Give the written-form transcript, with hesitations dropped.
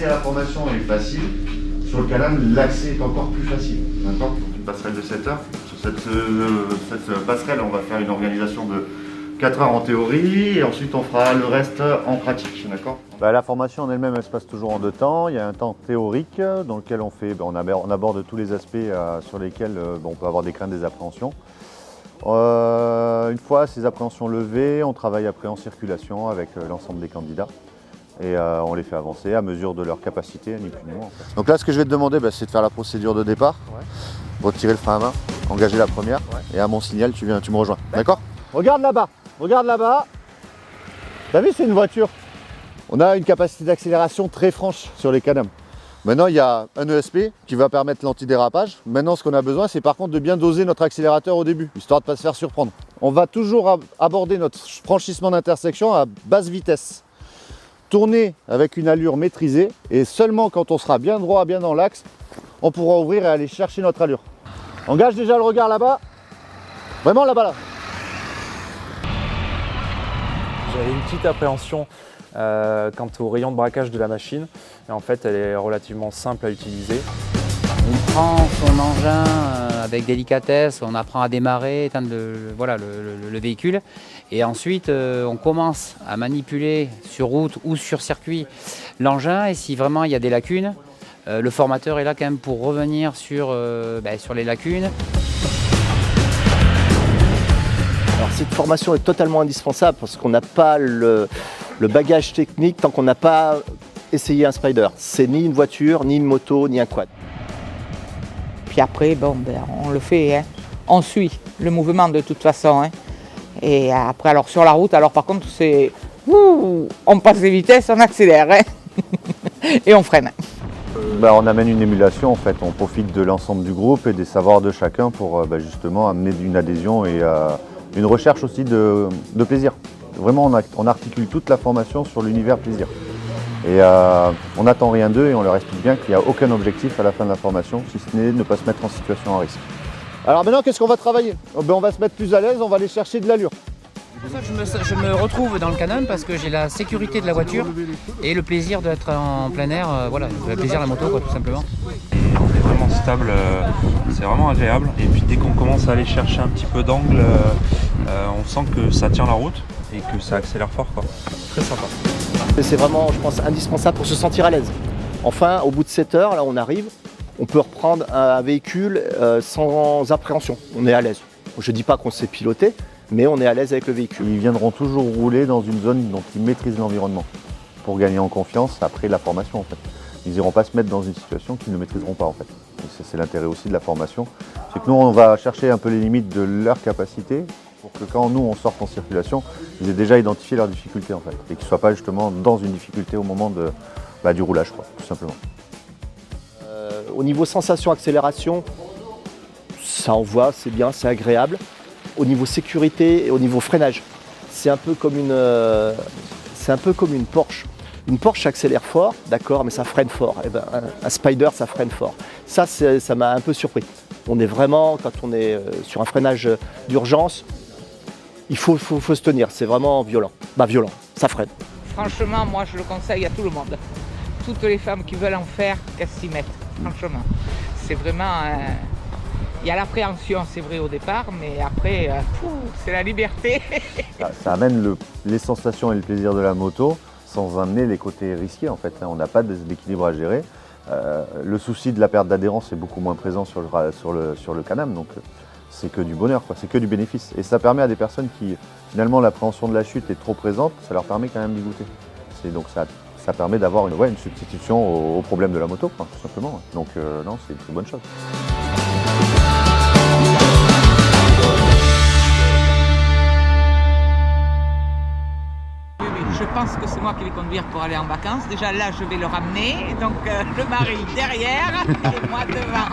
l'accès à la formation est facile, sur le Can-Am, l'accès est encore plus facile. D'accord? Une passerelle de 7 heures. Sur cette passerelle, on va faire une organisation de 4 heures en théorie et ensuite on fera le reste en pratique. D'accord? La formation en elle-même, elle se passe toujours en 2 temps. Il y a un temps théorique dans lequel on aborde tous les aspects sur lesquels on peut avoir des craintes, des appréhensions. Une fois ces appréhensions levées, on travaille après en circulation avec l'ensemble des candidats et on les fait avancer à mesure de leur capacité, ni plus ni moins. En fait. Donc là, ce que je vais te demander, c'est de faire la procédure de départ, retirer le frein à main, engager la première et à mon signal, tu me rejoins. D'accord? Regarde là-bas, regarde là-bas. T'as vu, c'est une voiture. On a une capacité d'accélération très franche sur les Can-Am. Maintenant, il y a un ESP qui va permettre l'antidérapage. Maintenant, ce qu'on a besoin, c'est par contre de bien doser notre accélérateur au début, histoire de ne pas se faire surprendre. On va toujours aborder notre franchissement d'intersection à basse vitesse. Tourner avec une allure maîtrisée et seulement quand on sera bien droit, bien dans l'axe, on pourra ouvrir et aller chercher notre allure. Engage déjà le regard là-bas. Vraiment là-bas, là. J'avais une petite appréhension quant au rayon de braquage de la machine. Et en fait, elle est relativement simple à utiliser. On prend son engin avec délicatesse, on apprend à démarrer, éteindre le véhicule. Et ensuite, on commence à manipuler sur route ou sur circuit l'engin. Et si vraiment il y a des lacunes, le formateur est là quand même pour revenir sur les lacunes. Alors, cette formation est totalement indispensable parce qu'on n'a pas le bagage technique tant qu'on n'a pas essayé un Spider. C'est ni une voiture, ni une moto, ni un quad. Puis après, on le fait, hein. On suit le mouvement de toute façon. Hein. Et après, alors sur la route, alors par contre, c'est on passe les vitesses, on accélère hein. Et on freine. On amène une émulation en fait, on profite de l'ensemble du groupe et des savoirs de chacun pour justement amener une adhésion et une recherche aussi de plaisir. Vraiment, on articule toute la formation sur l'univers plaisir. Et on n'attend rien d'eux et on leur explique bien qu'il n'y a aucun objectif à la fin de la formation, si ce n'est ne pas se mettre en situation à risque. Alors maintenant, qu'est-ce qu'on va travailler? On va se mettre plus à l'aise, on va aller chercher de l'allure. C'est pour ça que je me retrouve dans le Can-Am parce que j'ai la sécurité de la voiture et le plaisir d'être en plein air, le plaisir de la moto tout simplement. On est vraiment stable, c'est vraiment agréable. Et puis dès qu'on commence à aller chercher un petit peu d'angle, on sent que ça tient la route et que ça accélère fort, quoi. Très sympa. C'est vraiment, je pense, indispensable pour se sentir à l'aise. Enfin, au bout de 7 heures, là on arrive, on peut reprendre un véhicule sans appréhension. On est à l'aise. Je ne dis pas qu'on sait piloter, mais on est à l'aise avec le véhicule. Ils viendront toujours rouler dans une zone dont ils maîtrisent l'environnement pour gagner en confiance après la formation en fait. Ils n'iront pas se mettre dans une situation qu'ils ne maîtriseront pas en fait. C'est l'intérêt aussi de la formation. C'est que nous on va chercher un peu les limites de leur capacité pour que quand nous on sorte en circulation, ils aient déjà identifié leurs difficultés en fait. Et qu'ils ne soient pas justement dans une difficulté au moment du roulage quoi, tout simplement. Au niveau sensation accélération, ça envoie, c'est bien, c'est agréable. Au niveau sécurité et au niveau freinage, c'est un peu comme une Porsche. Une Porsche accélère fort, d'accord, mais ça freine fort. Et un Spider, ça freine fort. Ça m'a un peu surpris. On est vraiment, quand on est sur un freinage d'urgence, il faut se tenir. C'est vraiment violent. Violent, ça freine. Franchement, moi je le conseille à tout le monde. Toutes les femmes qui veulent en faire, qu'elles s'y mettent. Franchement, c'est vraiment... Il y a l'appréhension, c'est vrai au départ, mais après, c'est la liberté. Ça amène les sensations et le plaisir de la moto sans amener les côtés risqués en fait. On n'a pas d'équilibre à gérer. Le souci de la perte d'adhérence est beaucoup moins présent sur le Can-Am, donc c'est que du bonheur, c'est que du bénéfice. Et ça permet à des personnes qui, finalement, l'appréhension de la chute est trop présente, ça leur permet quand même d'y goûter. Donc ça permet d'avoir une substitution au problème de la moto, tout simplement. Donc non, c'est une bonne chose. Je pense que c'est moi qui vais conduire pour aller en vacances. Déjà là, je vais le ramener. Donc le mari derrière et moi devant.